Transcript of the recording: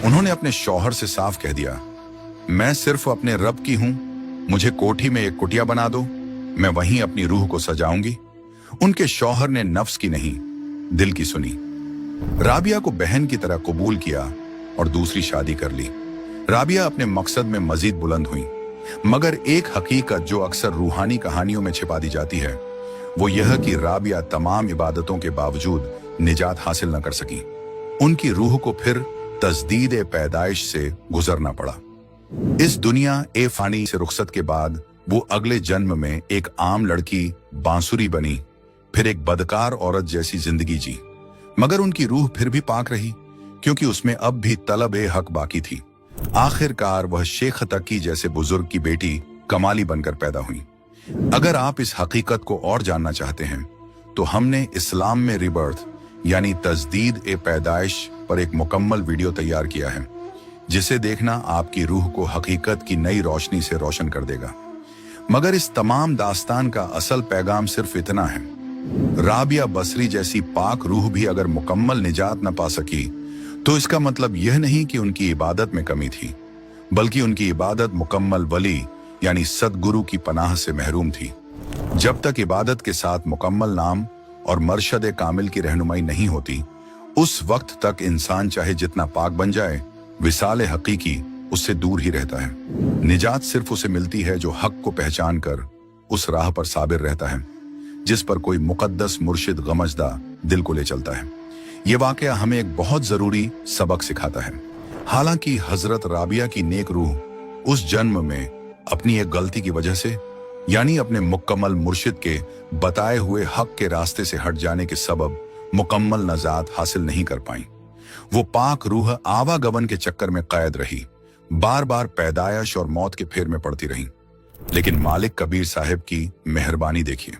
उन्होंने अपने शौहर से साफ कह दिया, मैं सिर्फ अपने रब की हूं, मुझे कोठी में एक कुटिया बना दो, मैं वहीं अपनी रूह को सजाऊंगी। उनके शौहर ने नफ्स की नहीं, दिल की सुनी। राबिया को बहन की तरह कबूल किया और दूसरी शादी कर ली। राबिया अपने मकसद में मजीद बुलंद हुई, मगर एक हकीकत जो अक्सर रूहानी कहानियों में छिपा दी जाती है, वो यह कि राबिया तमाम इबादतों के बावजूद निजात हासिल न कर सकी। उनकी रूह को फिर तजदीद पैदाइश से गुजरना पड़ा। इस दुनिया ए फानी से रुखसत के बाद वो अगले जन्म में एक आम लड़की बांसुरी बनी, फिर एक बदकार औरत जैसी जिंदगी जी, मगर उनकी रूह फिर भी पाक रही, क्योंकि उसमें अब भी तलब ए हक बाकी थी। आखिरकार वह शेख तकी जैसे बुजुर्ग की बेटी कमाली बनकर पैदा हुई। अगर आप इस हकीकत को और जानना चाहते हैं तो हमने इस्लाम में रिबर्थ यानी तजदीद ए पैदाइश पर एक मुकम्मल वीडियो तैयार किया है, जिसे देखना आपकी रूह को हकीकत की नई रोशनी से रोशन कर देगा। मगर इस तमाम दास्तान का असल पैगाम सिर्फ इतना है, राबिया बसरी जैसी पाक रूह भी अगर मुकम्मल निजात न पा सकी तो इसका मतलब यह नहीं कि उनकी इबादत में कमी थी, बल्कि उनकी इबादत मुकम्मल वली यानी सदगुरु की पनाह से महरूम थी। जब तक इबादत के साथ मुकम्मल नाम और मरशद कामिल की रहनुमाई नहीं होती, उस वक्त तक इंसान चाहे जितना पाक बन जाए, विसाल हकीकी उससे दूर ही रहता है। निजात सिर्फ उसे मिलती है जो हक को पहचान कर उस राह पर साबिर रहता है, जिस पर कोई मुकद्दस मुर्शिद गमजदा दिल को ले चलता है। ये वाकया हमें एक बहुत जरूरी सबक सिखाता है। हालांकि हजरत राबिया की नेक रूह उस जन्म में अपनी एक गलती की वजह से, यानी अपने मुकम्मल मुर्शिद के बताए हुए हक के रास्ते से हट जाने के सबब मुकम्मल नजात हासिल नहीं कर पाई। वो पाक रूह आवागमन के चक्कर में कैद रही, बार बार पैदाइश और मौत के फेर में पड़ती रही। लेकिन मालिक कबीर साहब की मेहरबानी देखिए।